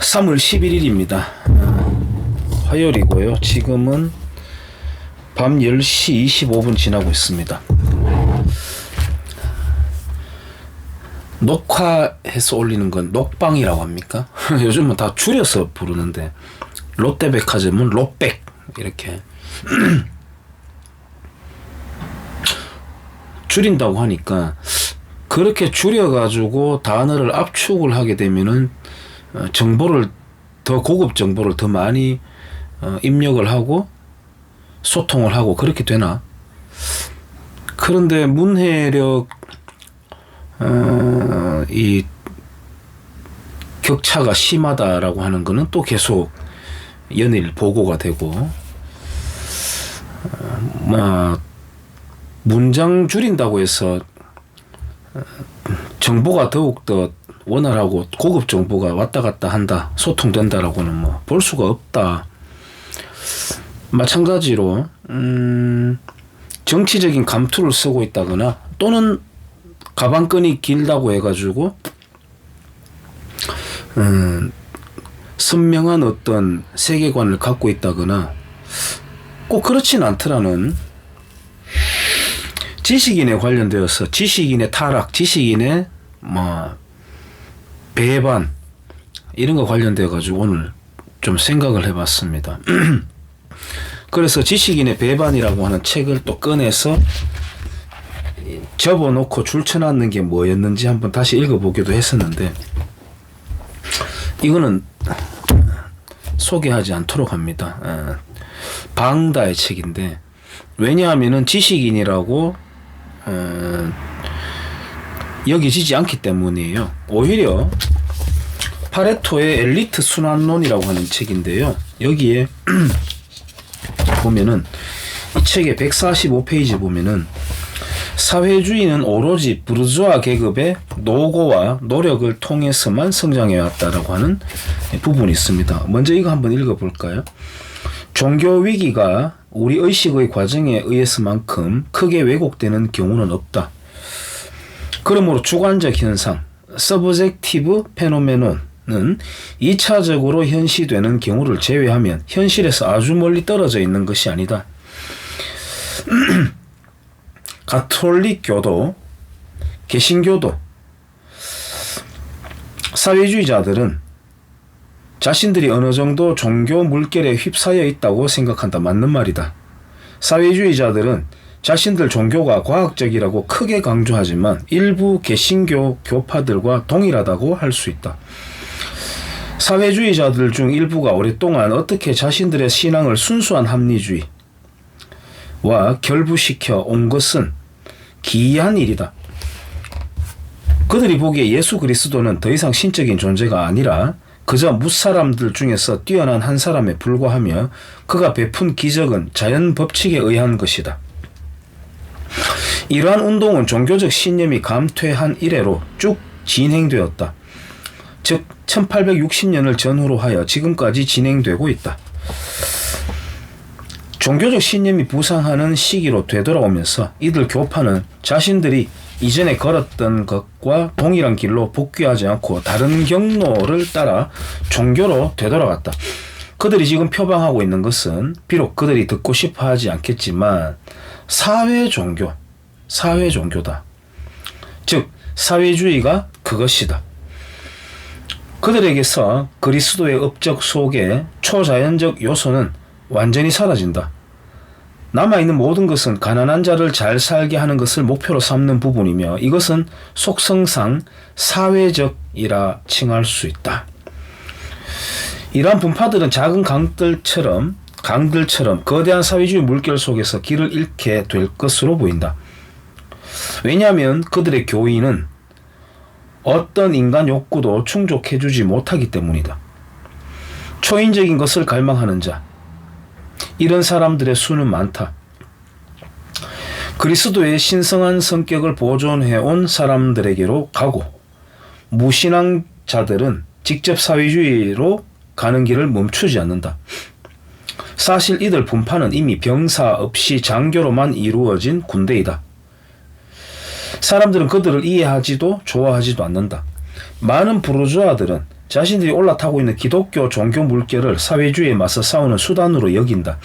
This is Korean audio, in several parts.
3월 11일입니다. 화요일이고요. 지금은 밤 10시 25분 지나고 있습니다. 녹화해서 올리는 건 녹방이라고 합니까? 요즘은 다 줄여서 부르는데 롯데백화점은 롯백 이렇게 줄인다고 하니까, 그렇게 줄여가지고 단어를 압축을 하게 되면은 정보를 더 고급 정보를 더 많이 입력을 하고 소통을 하고 그렇게 되나? 그런데 문해력 이 격차가 심하다라고 하는 거는 또 계속 연일 보고가 되고, 문장 줄인다고 해서 정보가 더욱더 원활하고 고급 정보가 왔다 갔다 한다, 소통된다라고는 볼 수가 없다. 마찬가지로 정치적인 감투를 쓰고 있다거나, 또는 가방끈이 길다고 해가지고 선명한 어떤 세계관을 갖고 있다거나, 꼭 그렇진 않더라는 지식인에 관련되어서 지식인의 타락, 지식인의 배반, 이런 거 관련되어 가지고 오늘 좀 생각을 해봤습니다. 그래서 지식인의 배반이라고 하는 책을 또 꺼내서 접어놓고 줄쳐놨는 게 뭐였는지 한번 다시 읽어보기도 했었는데, 이거는 소개하지 않도록 합니다. 방다의 책인데, 왜냐하면은 지식인이라고 여기지지 않기 때문이에요. 오히려 파레토의 엘리트 순환론이라고 하는 책인데요, 여기에 보면은, 이 책의 145페이지 보면은, 사회주의는 오로지 부르주아 계급의 노고와 노력을 통해서만 성장해왔다라고 하는 부분이 있습니다. 먼저 이거 한번 읽어볼까요? 종교 위기가 우리 의식의 과정에 의해서만큼 크게 왜곡되는 경우는 없다. 그러므로 주관적 현상, 서브젝티브 페노메논은 2차적으로 현시되는 경우를 제외하면 현실에서 아주 멀리 떨어져 있는 것이 아니다. 가톨릭 교도, 개신교도, 사회주의자들은 자신들이 어느 정도 종교 물결에 휩싸여 있다고 생각한다. 맞는 말이다. 사회주의자들은 자신들 종교가 과학적이라고 크게 강조하지만 일부 개신교 교파들과 동일하다고 할 수 있다. 사회주의자들 중 일부가 오랫동안 어떻게 자신들의 신앙을 순수한 합리주의와 결부시켜 온 것은 기이한 일이다. 그들이 보기에 예수 그리스도는 더 이상 신적인 존재가 아니라 그저 무사람들 중에서 뛰어난 한 사람에 불과하며, 그가 베푼 기적은 자연 법칙에 의한 것이다. 이러한 운동은 종교적 신념이 감퇴한 이래로 쭉 진행되었다. 즉 1860년을 전후로 하여 지금까지 진행되고 있다. 종교적 신념이 부상하는 시기로 되돌아오면서 이들 교파는 자신들이 이전에 걸었던 것과 동일한 길로 복귀하지 않고 다른 경로를 따라 종교로 되돌아갔다. 그들이 지금 표방하고 있는 것은 비록 그들이 듣고 싶어 하지 않겠지만 사회종교다. 즉 사회주의가 그것이다. 그들에게서 그리스도의 업적 속에 초자연적 요소는 완전히 사라진다. 남아있는 모든 것은 가난한 자를 잘 살게 하는 것을 목표로 삼는 부분이며, 이것은 속성상 사회적이라 칭할 수 있다. 이러한 분파들은 작은 강들처럼 거대한 사회주의 물결 속에서 길을 잃게 될 것으로 보인다. 왜냐하면 그들의 교인은 어떤 인간 욕구도 충족해주지 못하기 때문이다. 초인적인 것을 갈망하는 자, 이런 사람들의 수는 많다. 그리스도의 신성한 성격을 보존해온 사람들에게로 가고, 무신앙자들은 직접 사회주의로 가는 길을 멈추지 않는다. 사실 이들 분파는 이미 병사 없이 장교로만 이루어진 군대이다. 사람들은 그들을 이해하지도 좋아하지도 않는다. 많은 부르주아들은 자신들이 올라타고 있는 기독교 종교 물결을 사회주의에 맞서 싸우는 수단으로 여긴다.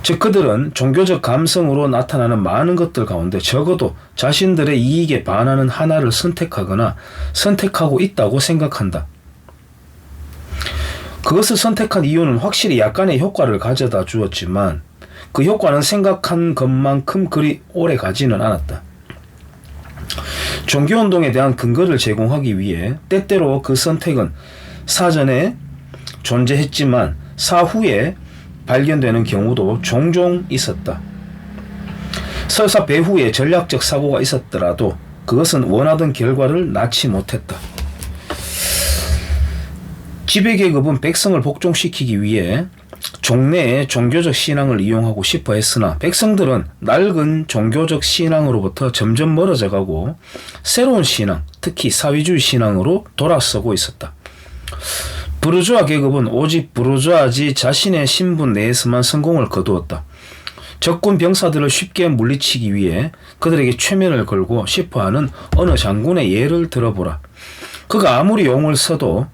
즉 그들은 종교적 감성으로 나타나는 많은 것들 가운데 적어도 자신들의 이익에 반하는 하나를 선택하거나 선택하고 있다고 생각한다. 그것을 선택한 이유는 확실히 약간의 효과를 가져다 주었지만 그 효과는 생각한 것만큼 그리 오래 가지는 않았다. 종교운동에 대한 근거를 제공하기 위해 때때로 그 선택은 사전에 존재했지만 사후에 발견되는 경우도 종종 있었다. 설사 배후에 전략적 사고가 있었더라도 그것은 원하던 결과를 낳지 못했다. 지배계급은 백성을 복종시키기 위해 종내의 종교적 신앙을 이용하고 싶어 했으나 백성들은 낡은 종교적 신앙으로부터 점점 멀어져 가고 새로운 신앙, 특히 사회주의 신앙으로 돌아서고 있었다. 부르주아 계급은 오직 부르주아지 자신의 신분 내에서만 성공을 거두었다. 적군 병사들을 쉽게 물리치기 위해 그들에게 최면을 걸고 싶어하는 어느 장군의 예를 들어보라. 그가 아무리 용을 써도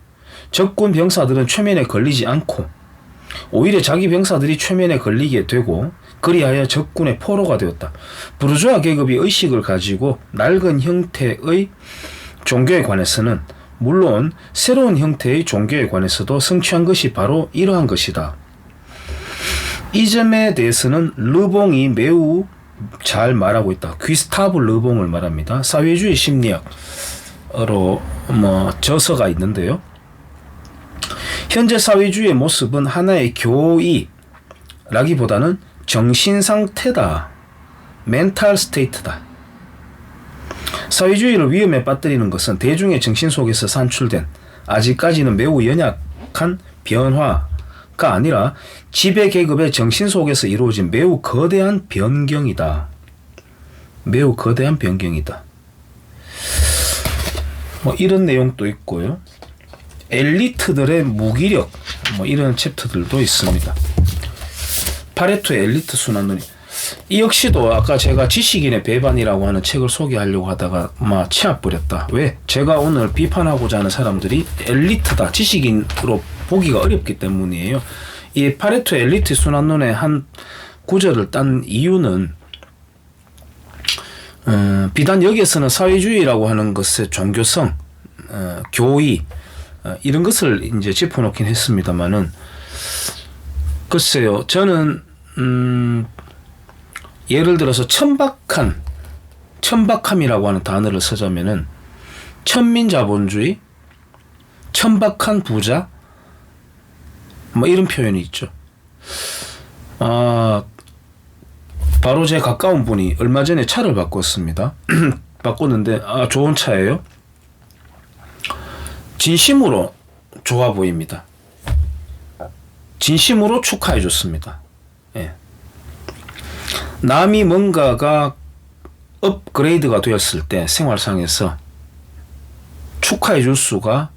적군 병사들은 최면에 걸리지 않고 오히려 자기 병사들이 최면에 걸리게 되고 그리하여 적군의 포로가 되었다. 부르주아 계급이 의식을 가지고 낡은 형태의 종교에 관해서는 물론 새로운 형태의 종교에 관해서도 성취한 것이 바로 이러한 것이다. 이 점에 대해서는 르봉이 매우 잘 말하고 있다. 귀스타브 르봉을 말합니다. 사회주의 심리학으로 저서가 있는데요. 현재 사회주의의 모습은 하나의 교의라기보다는 정신상태다. 멘탈 스테이트다. 사회주의를 위험에 빠뜨리는 것은 대중의 정신 속에서 산출된 아직까지는 매우 연약한 변화가 아니라 지배계급의 정신 속에서 이루어진 매우 거대한 변경이다. 매우 거대한 변경이다. 이런 내용도 있고요. 엘리트들의 무기력 이런 챕터들도 있습니다. 파레토의 엘리트 순환론이 이 역시도 아까 제가 지식인의 배반이라고 하는 책을 소개하려고 하다가 치아 뿌렸다. 왜? 제가 오늘 비판하고자 하는 사람들이 엘리트다, 지식인으로 보기가 어렵기 때문이에요. 이 파레토의 엘리트 순환론의 한 구절을 딴 이유는 비단 여기에서는 사회주의라고 하는 것의 종교성, 교의 이런 것을 이제 짚어놓긴 했습니다만은 글쎄요, 저는 예를 들어서 천박함이라고 하는 단어를 쓰자면은 천민자본주의, 천박한 부자, 이런 표현이 있죠. 바로 제 가까운 분이 얼마 전에 차를 바꿨습니다. 바꿨는데 좋은 차예요. 진심으로 좋아 보입니다. 진심으로 축하해 줬습니다. 예. 남이 뭔가가 업그레이드가 되었을 때 생활상에서 축하해 줄 수가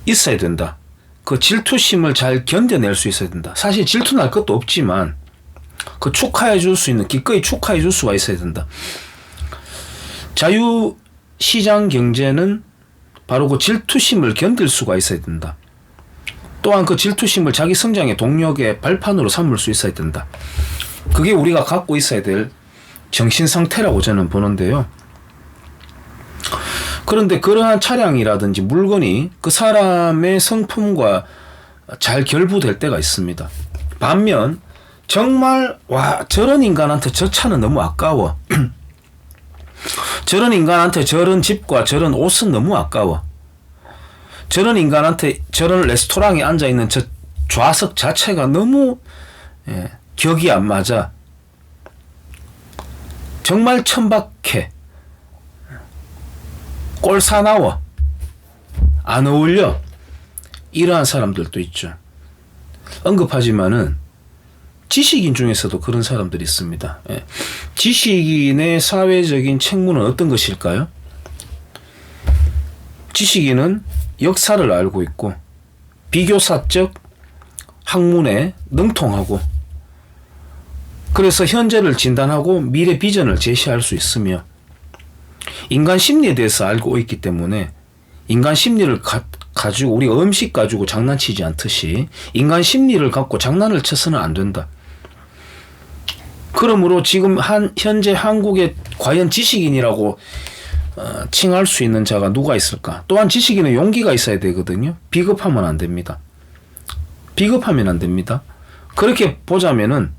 있어야 된다. 그 질투심을 잘 견뎌낼 수 있어야 된다. 사실 질투 날 것도 없지만 그 축하해 줄 수 있는, 기꺼이 축하해 줄 수가 있어야 된다. 자유시장 경제는 바로 그 질투심을 견딜 수가 있어야 된다. 또한 그 질투심을 자기 성장의 동력의 발판으로 삼을 수 있어야 된다. 그게 우리가 갖고 있어야 될 정신 상태라고 저는 보는데요. 그런데 그러한 차량이라든지 물건이 그 사람의 성품과 잘 결부될 때가 있습니다. 반면 정말 저런 인간한테 저 차는 너무 아까워. 저런 인간한테 저런 집과 저런 옷은 너무 아까워. 저런 인간한테 저런 레스토랑에 앉아있는 저 좌석 자체가 너무 격이 안 맞아. 정말 천박해. 꼴 사나워. 안 어울려. 이러한 사람들도 있죠. 언급하지만은 지식인 중에서도 그런 사람들이 있습니다. 지식인의 사회적인 책무는 어떤 것일까요? 지식인은 역사를 알고 있고 비교사적 학문에 능통하고 그래서 현재를 진단하고 미래 비전을 제시할 수 있으며 인간 심리에 대해서 알고 있기 때문에 인간 심리를 가지고 우리 음식 가지고 장난치지 않듯이 인간 심리를 갖고 장난을 쳐서는 안 된다. 그러므로 지금 현재 한국에 과연 지식인이라고 칭할 수 있는 자가 누가 있을까? 또한 지식인은 용기가 있어야 되거든요. 비겁하면 안 됩니다. 비겁하면 안 됩니다. 그렇게 보자면은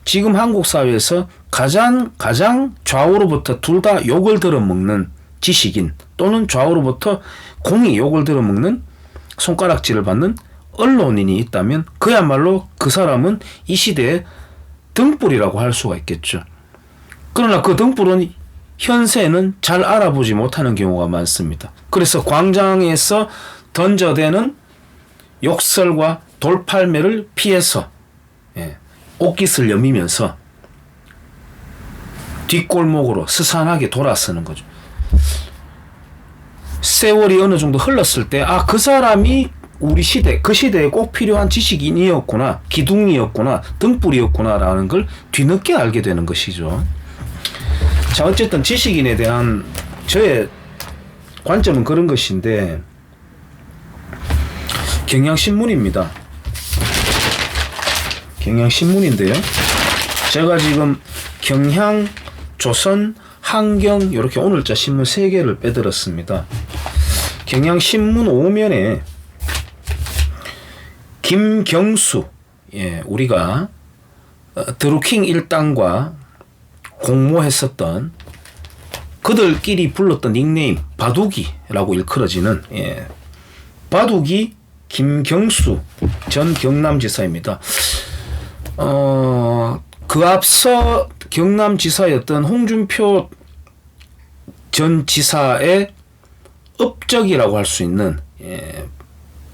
지금 한국 사회에서 가장 좌우로부터 둘 다 욕을 들어먹는 지식인 또는 좌우로부터 공이 욕을 들어먹는 손가락질을 받는 언론인이 있다면 그야말로 그 사람은 이 시대의 등불이라고 할 수가 있겠죠. 그러나 그 등불은 현세에는 잘 알아보지 못하는 경우가 많습니다. 그래서 광장에서 던져대는 욕설과 돌팔매를 피해서 옷깃을 여미면서 뒷골목으로 스산하게 돌아서는 거죠. 세월이 어느 정도 흘렀을 때 그 사람이 우리 시대, 그 시대에 꼭 필요한 지식인이었구나, 기둥이었구나, 등불이었구나 라는 걸 뒤늦게 알게 되는 것이죠. 자, 어쨌든 지식인에 대한 저의 관점은 그런 것인데 경향신문입니다. 경향신문인데요. 제가 지금 경향, 조선, 한경 이렇게 오늘자 신문 3개를 빼들었습니다. 경향신문 5면에 김경수, 우리가 드루킹 일당과 공모했었던 그들끼리 불렀던 닉네임 바둑이라고 일컬어지는 바둑이 김경수 전 경남지사입니다. 그 앞서 경남지사였던 홍준표 전 지사의 업적이라고 할 수 있는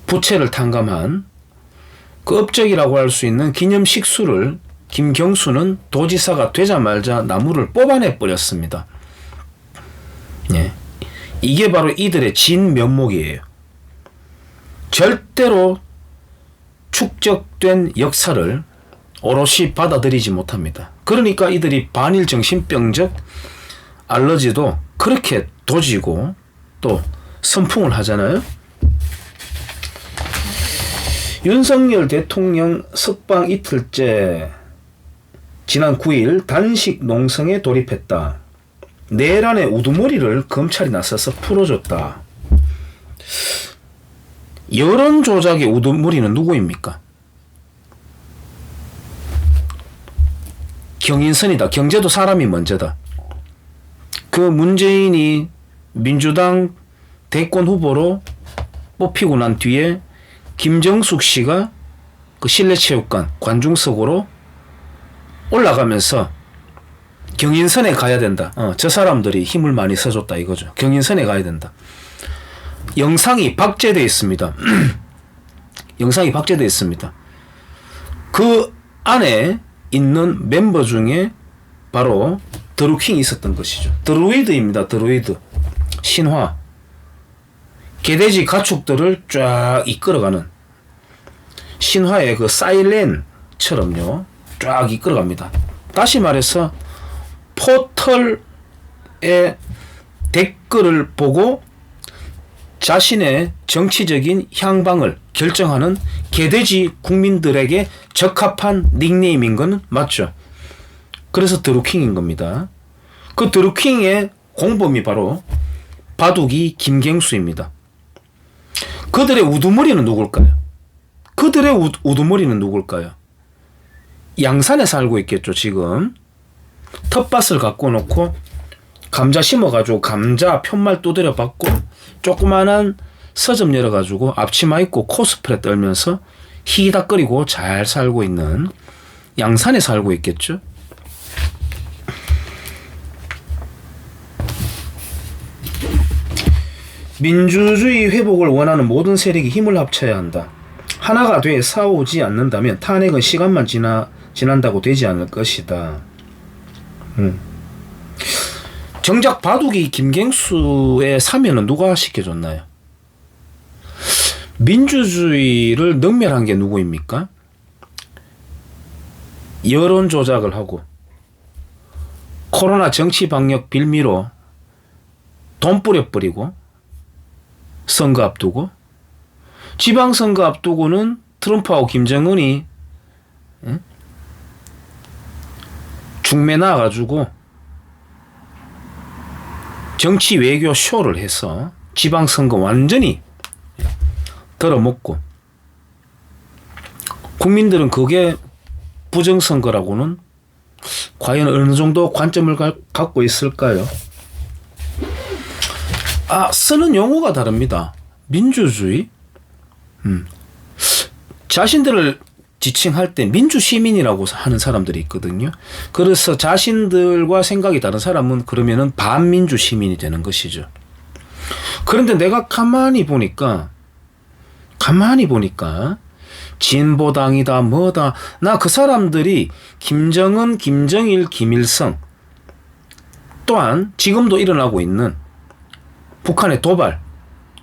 부채를 탕감한 그 업적이라고 할 수 있는 기념식수를 김경수는 도지사가 되자마자 나무를 뽑아내 버렸습니다. 이게 바로 이들의 진면목이에요. 절대로 축적된 역사를 오롯이 받아들이지 못합니다. 그러니까 이들이 반일 정신병적 알러지도 그렇게 도지고 또 선풍을 하잖아요. 윤석열 대통령 석방 이틀째 지난 9일 단식 농성에 돌입했다. 내란의 우두머리를 검찰이 나서서 풀어줬다. 여론 조작의 우두머리는 누구입니까? 경인선이다. 경제도 사람이 먼저다. 그 문재인이 민주당 대권 후보로 뽑히고 난 뒤에 김정숙 씨가 그 실내체육관 관중석으로 올라가면서 경인선에 가야 된다. 저 사람들이 힘을 많이 써줬다 이거죠. 경인선에 가야 된다. 영상이 박제되어 있습니다. 영상이 박제되어 있습니다. 그 안에 있는 멤버 중에 바로 드루킹이 있었던 것이죠. 드루이드입니다. 드루이드. 신화. 개돼지 가축들을 쫙 이끌어가는 신화의 그 사일렌처럼요. 쫙 이끌어갑니다. 다시 말해서 포털의 댓글을 보고 자신의 정치적인 향방을 결정하는 개돼지 국민들에게 적합한 닉네임인 건 맞죠. 그래서 드루킹인 겁니다. 그 드루킹의 공범이 바로 바둑이 김경수입니다. 그들의 우두머리는 누굴까요? 그들의 우두머리는 누굴까요? 양산에 살고 있겠죠. 지금 텃밭을 갖고 놓고 감자 심어가지고 감자 편말 두드려 받고 조그만한 서점 열어가지고 앞치마 입고 코스프레 떨면서 희닥거리고 잘 살고 있는 양산에 살고 있겠죠. 민주주의 회복을 원하는 모든 세력이 힘을 합쳐야 한다. 하나가 돼 싸우지 않는다면 탄핵은 시간만 지난다고 되지 않을 것이다. 정작 바둑이 김경수의 사면은 누가 시켜줬나요? 민주주의를 능멸한 게 누구입니까? 여론 조작을 하고 코로나 정치 방역 빌미로 돈 뿌려버리고 선거 앞두고 지방선거 앞두고는 트럼프하고 김정은이 중매 나와가지고 정치 외교 쇼를 해서 지방선거 완전히 덜어먹고 국민들은 그게 부정선거라고는 과연 어느 정도 관점을 갖고 있을까요? 쓰는 용어가 다릅니다. 민주주의? 자신들을 지칭할 때 민주시민이라고 하는 사람들이 있거든요. 그래서 자신들과 생각이 다른 사람은 그러면은 반민주 시민이 되는 것이죠. 그런데 내가 가만히 보니까 진보당이다 뭐다 나 그 사람들이 김정은, 김정일, 김일성 또한 지금도 일어나고 있는 북한의 도발,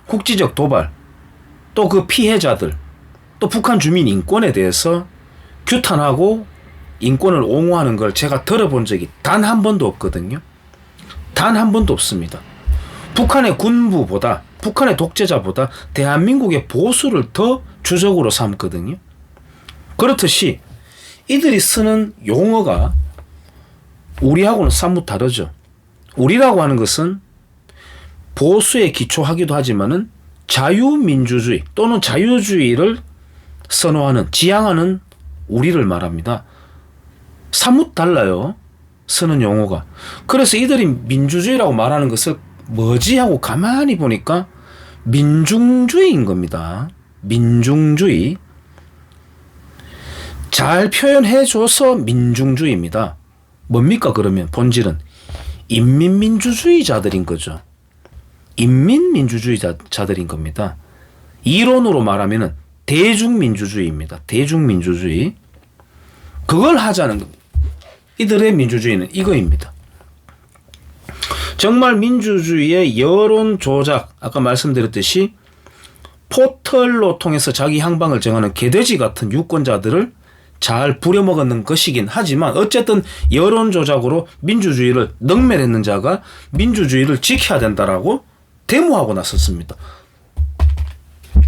국지적 도발 또 그 피해자들 또 북한 주민 인권에 대해서 규탄하고 인권을 옹호하는 걸 제가 들어본 적이 단 한 번도 없거든요. 단 한 번도 없습니다. 북한의 군부보다 북한의 독재자보다 대한민국의 보수를 더 주적으로 삼거든요. 그렇듯이 이들이 쓰는 용어가 우리하고는 사뭇 다르죠. 우리라고 하는 것은 보수에 기초하기도 하지만은 자유민주주의 또는 자유주의를 선호하는, 지향하는 우리를 말합니다. 사뭇 달라요. 쓰는 용어가. 그래서 이들이 민주주의라고 말하는 것을 뭐지 하고 가만히 보니까 민중주의인 겁니다. 민중주의. 잘 표현해줘서 민중주의입니다. 뭡니까 그러면 본질은? 인민민주주의자들인 거죠. 인민민주주의자들인 겁니다. 이론으로 말하면은 대중민주주의입니다. 대중민주주의. 그걸 하자는 겁니다. 이들의 민주주의는 이거입니다. 정말 민주주의의 여론 조작, 아까 말씀드렸듯이 포털로 통해서 자기 향방을 정하는 개돼지 같은 유권자들을 잘 부려먹는 것이긴 하지만 어쨌든 여론 조작으로 민주주의를 능멸했는 자가 민주주의를 지켜야 된다라고 데모하고 나섰습니다.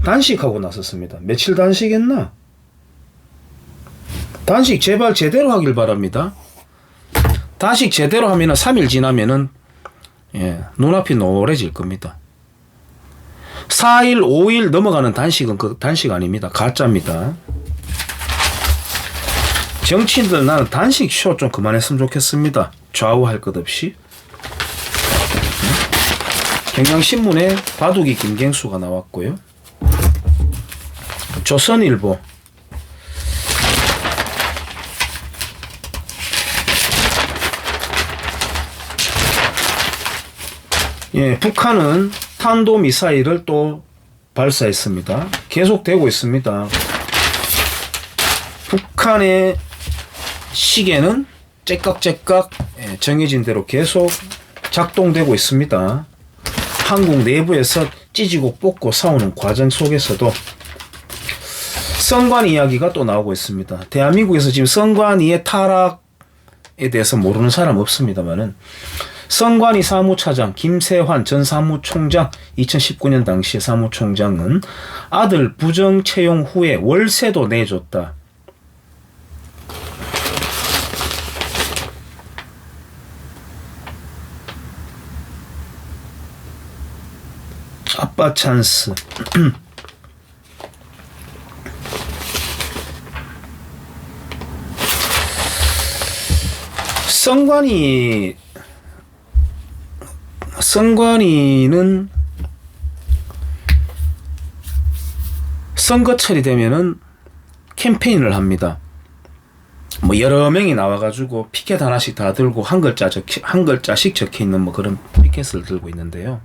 단식하고 나섰습니다. 며칠 단식했나? 단식 제발 제대로 하길 바랍니다. 단식 제대로 하면은 3일 지나면은 눈앞이 노래질 겁니다. 4일, 5일 넘어가는 단식은 그 단식 아닙니다. 가짜입니다. 정치인들 나는 단식 쇼 좀 그만했으면 좋겠습니다. 좌우할 것 없이. 경향신문에 바둑이 김경수가 나왔고요. 조선일보 북한은 탄도미사일을 또 발사했습니다. 계속되고 있습니다. 북한의 시계는 째깍째깍 정해진 대로 계속 작동되고 있습니다. 한국 내부에서 찢고 뽑고 싸우는 과정 속에서도 선관 이야기가 또 나오고 있습니다. 대한민국에서 지금 선관위의 타락에 대해서 모르는 사람 없습니다만은 선관위 사무차장 김세환 전 사무총장 2019년 당시의 사무총장은 아들 부정 채용 후에 월세도 내줬다. 아빠 찬스. 선관위는 선거철이 되면은 캠페인을 합니다. 뭐 여러 명이 나와가지고 피켓 하나씩 다 들고 한 글자씩 적혀 있는 뭐 그런 피켓을 들고 있는데요.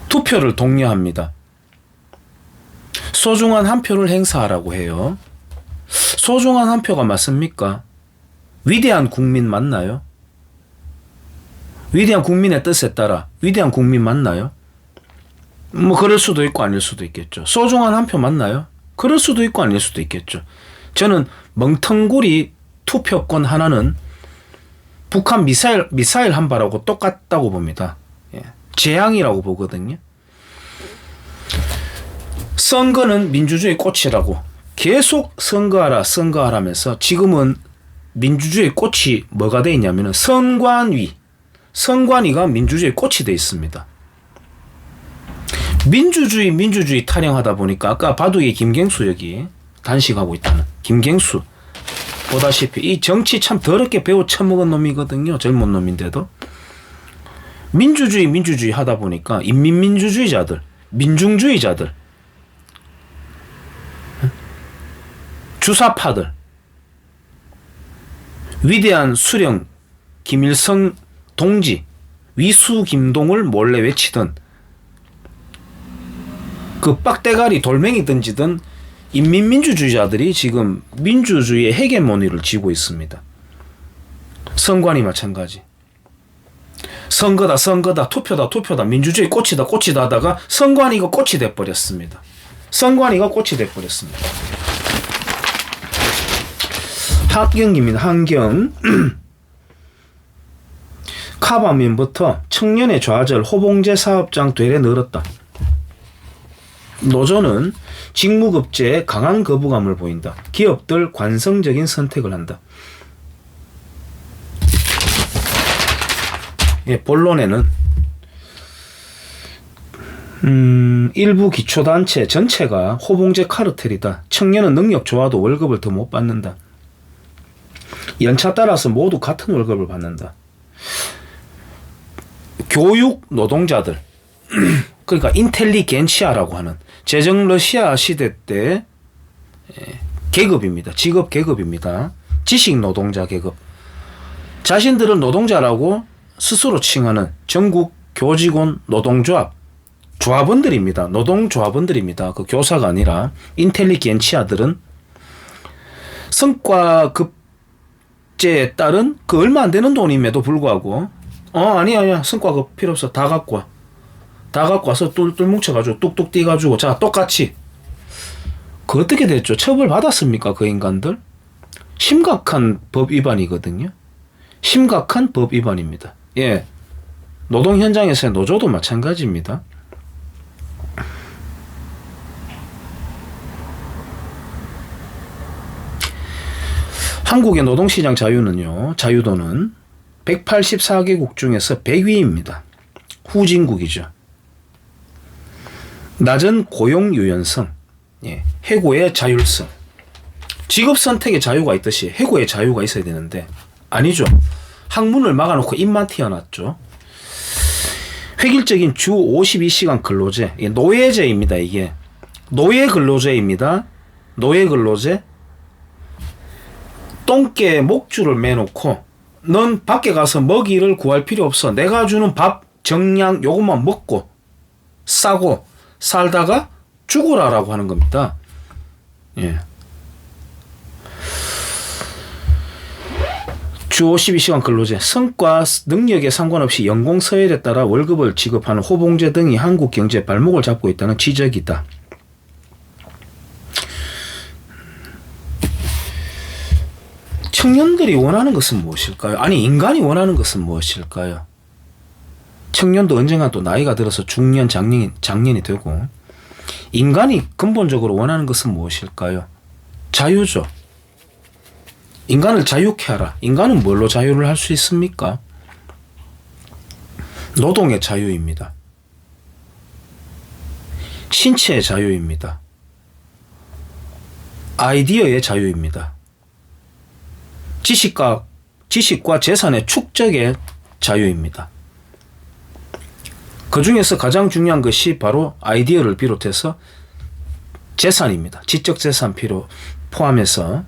투표를 독려합니다. 소중한 한 표를 행사하라고 해요. 소중한 한 표가 맞습니까? 위대한 국민 맞나요? 위대한 국민의 뜻에 따라 위대한 국민 맞나요? 뭐 그럴 수도 있고 아닐 수도 있겠죠. 소중한 한 표 맞나요? 그럴 수도 있고 아닐 수도 있겠죠. 저는 멍텅구리 투표권 하나는 북한 미사일 한 발하고 똑같다고 봅니다. 재앙이라고 보거든요. 선거는 민주주의 꽃이라고 계속 선거하라면서 지금은 민주주의 꽃이 뭐가 돼 있냐면은 선관위가 민주주의 꽃이 돼 있습니다. 민주주의 타령하다 보니까 아까 바둑의 김경수 여기 단식하고 있다는 김경수 보다시피 이 정치 참 더럽게 배워 처먹은 놈이거든요. 젊은 놈인데도 민주주의 하다 보니까 인민민주주의자들, 민중주의자들, 주사파들, 위대한 수령 김일성 동지 위수 김동을 몰래 외치던 그 빡대가리 돌멩이 던지던 인민민주주의자들이 지금 민주주의의 헤게모니를 쥐고 있습니다. 선관위 마찬가지. 선거다 투표다 민주주의 꽃이다 하다가 선관위가 꽃이 돼버렸습니다. 학경입니다. 한경. 카바민부터 청년의 좌절 호봉제 사업장 되레 늘었다. 노조는 직무급제에 강한 거부감을 보인다. 기업들 관성적인 선택을 한다. 예, 본론에는 일부 기초단체 전체가 호봉제 카르텔이다. 청년은 능력 좋아도 월급을 더 못 받는다. 연차 따라서 모두 같은 월급을 받는다. 교육 노동자들 그러니까 인텔리겐치아라고 하는 제정 러시아 시대 때 계급입니다. 직업 계급입니다. 지식 노동자 계급. 자신들은 노동자라고 스스로 칭하는 전국 교직원 노동조합 조합원들입니다. 노동조합원들입니다. 그 교사가 아니라 인텔리겐치아들은 성과급제에 따른 그 얼마 안 되는 돈임에도 불구하고 아니야 성과급 필요 없어 다 갖고 와. 다 갖고 와서 똘똘 뭉쳐가지고 뚝뚝 띄가지고 자 똑같이 그 어떻게 됐죠? 처벌 받았습니까? 그 인간들? 심각한 법 위반이거든요. 심각한 법 위반입니다. 예, 노동 현장에서의 노조도 마찬가지입니다. 한국의 노동시장 자유도는 184개국 중에서 100위입니다. 후진국이죠. 낮은 고용 유연성, 해고의 자율성. 직업 선택의 자유가 있듯이 해고의 자유가 있어야 되는데 아니죠. 학문을 막아놓고 입만 튀어났죠. 획일적인 주 52시간 근로제, 노예제입니다. 이게 노예 근로제입니다. 노예 근로제. 똥개 목줄을 매놓고 넌 밖에 가서 먹이를 구할 필요 없어. 내가 주는 밥 정량 요것만 먹고 싸고 살다가 죽으라라고 하는 겁니다. 예. 주 52시간 근로제, 성과 능력에 상관없이 연공 서열에 따라 월급을 지급하는 호봉제 등이 한국 경제에 발목을 잡고 있다는 지적이다. 청년들이 원하는 것은 무엇일까요? 아니 인간이 원하는 것은 무엇일까요? 청년도 언젠가 또 나이가 들어서 중년, 장년이 되고 인간이 근본적으로 원하는 것은 무엇일까요? 자유죠. 인간을 자유케 하라. 인간은 뭘로 자유를 할 수 있습니까? 노동의 자유입니다. 신체의 자유입니다. 아이디어의 자유입니다. 지식과 재산의 축적의 자유입니다. 그 중에서 가장 중요한 것이 바로 아이디어를 비롯해서 재산입니다. 지적 재산 포함해서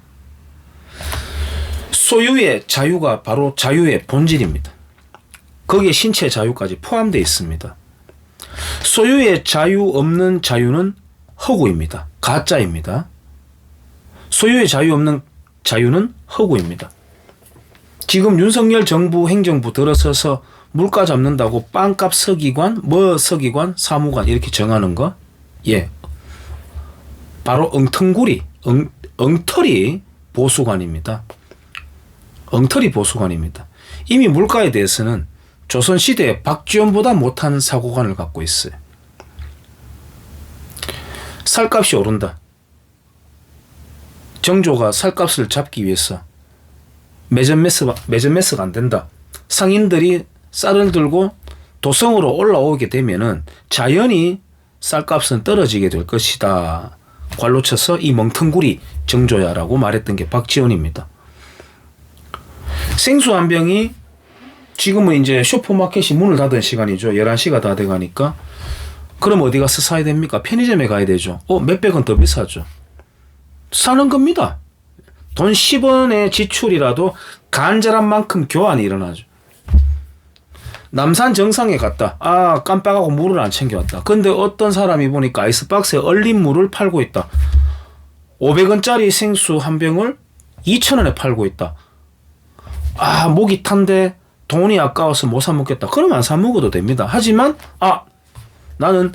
소유의 자유가 바로 자유의 본질입니다. 거기에 신체 자유까지 포함되어 있습니다. 소유의 자유 없는 자유는 허구입니다. 가짜입니다. 소유의 자유 없는 자유는 허구입니다. 지금 윤석열 정부 행정부 들어서서 물가 잡는다고 빵값 서기관, 서기관, 사무관 이렇게 정하는 거, 바로 엉터리 보수관입니다. 엉터리 보수관입니다. 이미 물가에 대해서는 조선시대에 박지원보다 못한 사고관을 갖고 있어요. 쌀값이 오른다. 정조가 쌀값을 잡기 위해서 매점 매스가 안 된다. 상인들이 쌀을 들고 도성으로 올라오게 되면은 자연히 쌀값은 떨어지게 될 것이다. 괄로 쳐서 이 멍텅구리 정조야라고 말했던 게 박지원입니다. 생수 한 병이 지금은 이제 슈퍼마켓이 문을 닫은 시간이죠. 11시가 다 돼가니까. 그럼 어디 가서 사야 됩니까? 편의점에 가야 되죠. 몇백 원 더 비싸죠. 사는 겁니다. 돈 10원의 지출이라도 간절한 만큼 교환이 일어나죠. 남산 정상에 갔다. 깜빡하고 물을 안 챙겨왔다. 근데 어떤 사람이 보니까 아이스박스에 얼린 물을 팔고 있다. 500원짜리 생수 한 병을 2,000원에 팔고 있다. 목이 탄데 돈이 아까워서 못 사 먹겠다. 그럼 안 사 먹어도 됩니다. 하지만 나는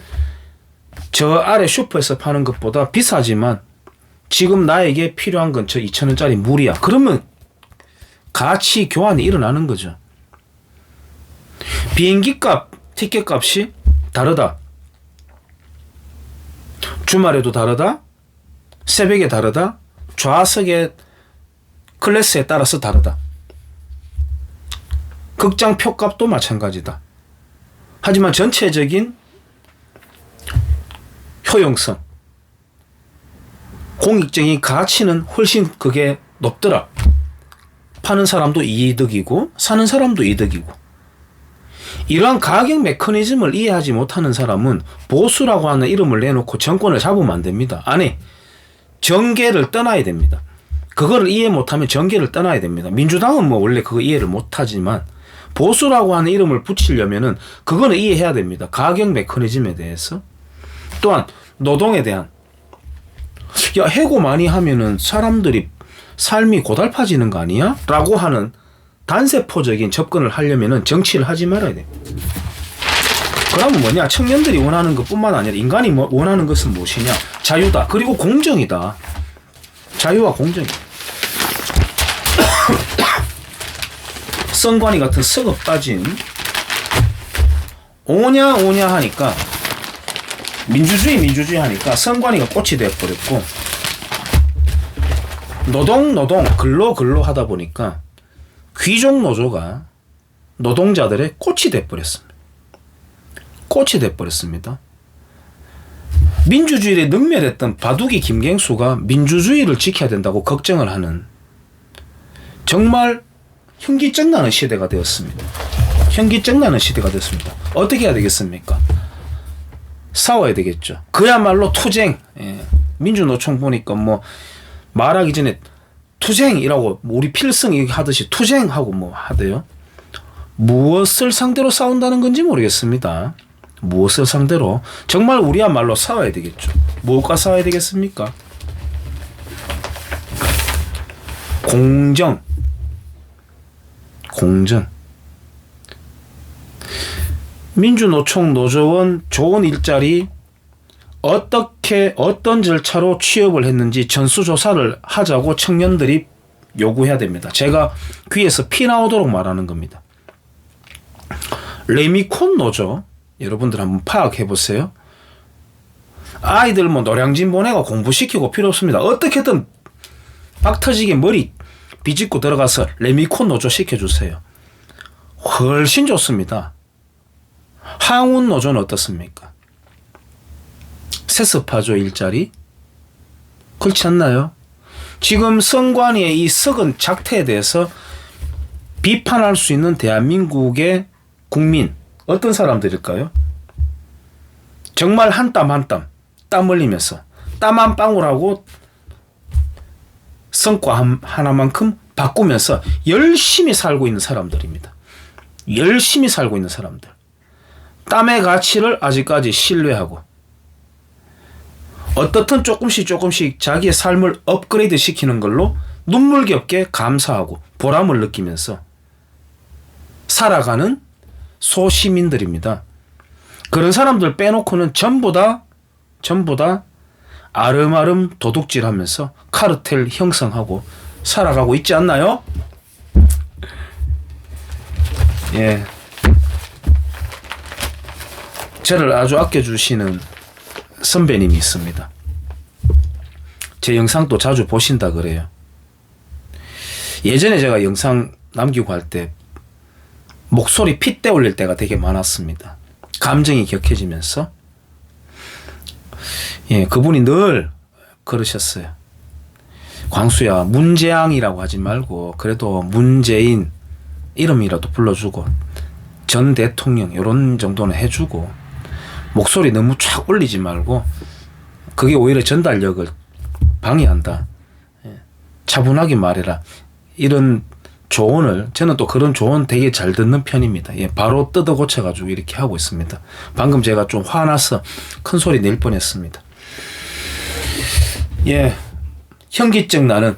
저 아래 슈퍼에서 파는 것보다 비싸지만 지금 나에게 필요한 건 저 2,000원짜리 물이야. 그러면 가치 교환이 일어나는 거죠. 비행기 값, 티켓 값이 다르다. 주말에도 다르다. 새벽에 다르다. 좌석의 클래스에 따라서 다르다. 극장 표값도 마찬가지다. 하지만 전체적인 효용성, 공익적인 가치는 훨씬 그게 높더라. 파는 사람도 이득이고 사는 사람도 이득이고. 이러한 가격 메커니즘을 이해하지 못하는 사람은 보수라고 하는 이름을 내놓고 정권을 잡으면 안 됩니다. 아니, 정계를 떠나야 됩니다. 그거를 이해 못하면 정계를 떠나야 됩니다. 민주당은 원래 그거 이해를 못하지만 보수라고 하는 이름을 붙이려면은 그거는 이해해야 됩니다. 가격 메커니즘에 대해서. 또한 노동에 대한, 해고 많이 하면은 사람들이 삶이 고달파지는 거 아니야? 라고 하는 단세포적인 접근을 하려면은 정치를 하지 말아야 돼. 그러면 뭐냐? 청년들이 원하는 것뿐만 아니라 인간이 원하는 것은 무엇이냐? 자유다. 그리고 공정이다. 자유와 공정이다. 성관이 같은 썩어 빠진 오냐 하니까 민주주의 하니까 성관이가 꽃이 되어버렸고, 노동 근로 하다 보니까 귀족 노조가 노동자들의 꽃이 돼버렸습니다. 꽃이 돼버렸습니다. 민주주의에 능멸했던 바둑이 김경수가 민주주의를 지켜야 된다고 걱정을 하는 정말 현기증나는 시대가 되었습니다. 현기증나는 시대가 되었습니다. 어떻게 해야 되겠습니까? 싸워야 되겠죠. 그야말로 투쟁. 민주노총 보니까 말하기 전에 투쟁이라고 우리 필승이 하듯이 투쟁하고 하대요. 무엇을 상대로 싸운다는 건지 모르겠습니다. 무엇을 상대로? 정말 우리야말로 싸워야 되겠죠. 무엇과 싸워야 되겠습니까? 공정. 민주노총 노조원 좋은 일자리 어떻게 어떤 절차로 취업을 했는지 전수조사를 하자고 청년들이 요구해야 됩니다. 제가 귀에서 피 나오도록 말하는 겁니다. 레미콘 노조 여러분들 한번 파악해 보세요. 아이들 노량진 보내고 공부시키고 필요 없습니다. 어떻게든 박터지게 머리 비집고 들어가서 레미콘 노조 시켜주세요. 훨씬 좋습니다. 항운 노조는 어떻습니까? 세습하죠, 일자리. 그렇지 않나요? 지금 성관이의 이 썩은 작태에 대해서 비판할 수 있는 대한민국의 국민 어떤 사람들일까요? 정말 한 땀 한 땀 흘리면서 땀 한 방울하고 성과 하나만큼 바꾸면서 열심히 살고 있는 사람들입니다. 열심히 살고 있는 사람들. 땀의 가치를 아직까지 신뢰하고 어떻든 조금씩 자기의 삶을 업그레이드 시키는 걸로 눈물겹게 감사하고 보람을 느끼면서 살아가는 소시민들입니다. 그런 사람들 빼놓고는 전부 다 아름아름 도둑질하면서 카르텔 형성하고 살아가고 있지 않나요? 예. 저를 아주 아껴주시는 선배님이 있습니다. 제 영상도 자주 보신다 그래요. 예전에 제가 영상 남기고 할 때 목소리 핏대 올릴 때가 되게 많았습니다. 감정이 격해지면서. 예, 그분이 늘 그러셨어요. 광수야, 문재앙이라고 하지 말고 그래도 문재인 이름이라도 불러주고 전 대통령 이런 정도는 해주고 목소리 너무 쫙 올리지 말고 그게 오히려 전달력을 방해한다. 차분하게 말해라. 이런 조언을 저는 또 그런 조언 되게 잘 듣는 편입니다. 예, 바로 뜯어 고쳐가지고 이렇게 하고 있습니다. 방금 제가 좀 화나서 큰 소리 낼 뻔했습니다. 예, 현기증 나는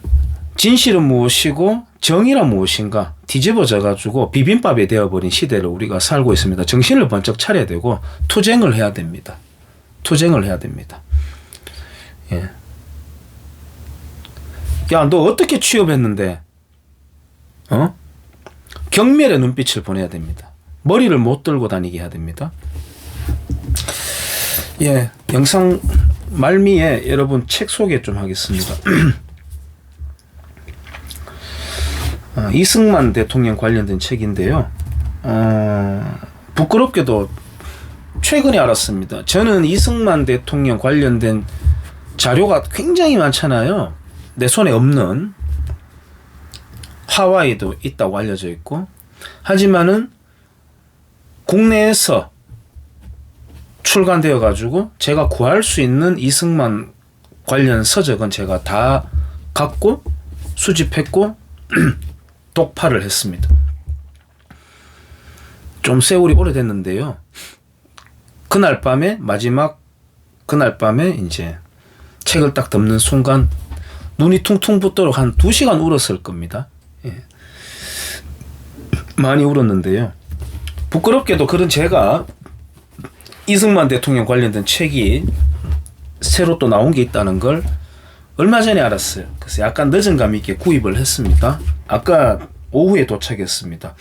진실은 무엇이고 정의란 무엇인가 뒤집어져가지고 비빔밥이 되어버린 시대를 우리가 살고 있습니다. 정신을 번쩍 차려야 되고 투쟁을 해야 됩니다. 투쟁을 해야 됩니다. 예. 야, 너 어떻게 취업했는데? 경멸의 눈빛을 보내야 됩니다. 머리를 못 들고 다니게 해야 됩니다. 예, 영상 말미에 여러분 책 소개 좀 하겠습니다. 이승만 대통령 관련된 책인데요. 부끄럽게도 최근에 알았습니다. 저는 이승만 대통령 관련된 자료가 굉장히 많잖아요. 내 손에 없는. 하와이도 있다고 알려져 있고, 하지만은 국내에서 출간되어 가지고 제가 구할 수 있는 이승만 관련 서적은 제가 다 갖고 수집했고 독파를 했습니다. 좀 세월이 오래됐는데요. 그날 밤에 이제 책을 딱 덮는 순간 눈이 퉁퉁 붓도록 한 2시간 울었을 겁니다. 예. 많이 울었는데요. 부끄럽게도 그런 제가 이승만 대통령 관련된 책이 새로 또 나온 게 있다는 걸 얼마 전에 알았어요. 그래서 약간 늦은 감 있게 구입을 했습니다. 아까 오후에 도착했습니다.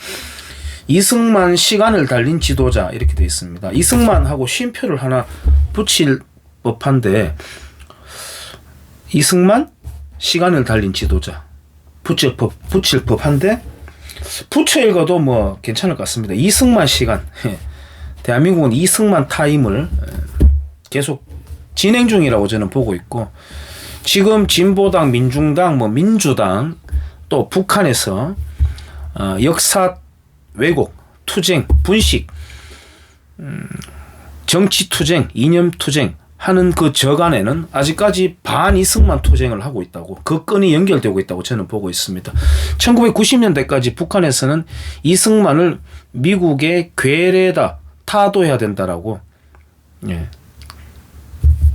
이승만 시간을 달린 지도자 이렇게 되어 있습니다. 이승만하고 쉼표를 하나 붙일 법한데 이승만 시간을 달린 지도자 붙일 법한데 붙여 읽어도 뭐 괜찮을 것 같습니다. 이승만 시간. 대한민국은 이승만 타임을 계속 진행 중이라고 저는 보고 있고, 지금 진보당, 민중당, 민주당 또 북한에서 역사 왜곡, 투쟁, 분식, 정치 투쟁, 이념 투쟁 하는 그 저간에는 아직까지 반 이승만 투쟁을 하고 있다고, 그 끈이 연결되고 있다고 저는 보고 있습니다. 1990년대까지 북한에서는 이승만을 미국의 괴뢰다, 타도해야 된다라고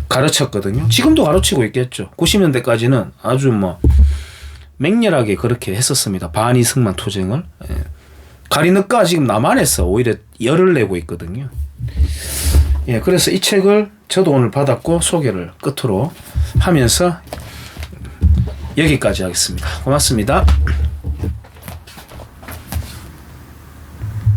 가르쳤거든요. 지금도 가르치고 있겠죠. 90년대까지는 아주 맹렬하게 그렇게 했었습니다. 반 이승만 투쟁을. 가리느까 지금 남한에서 오히려 열을 내고 있거든요. 예, 그래서 이 책을 저도 오늘 받았고 소개를 끝으로 하면서 여기까지 하겠습니다. 고맙습니다.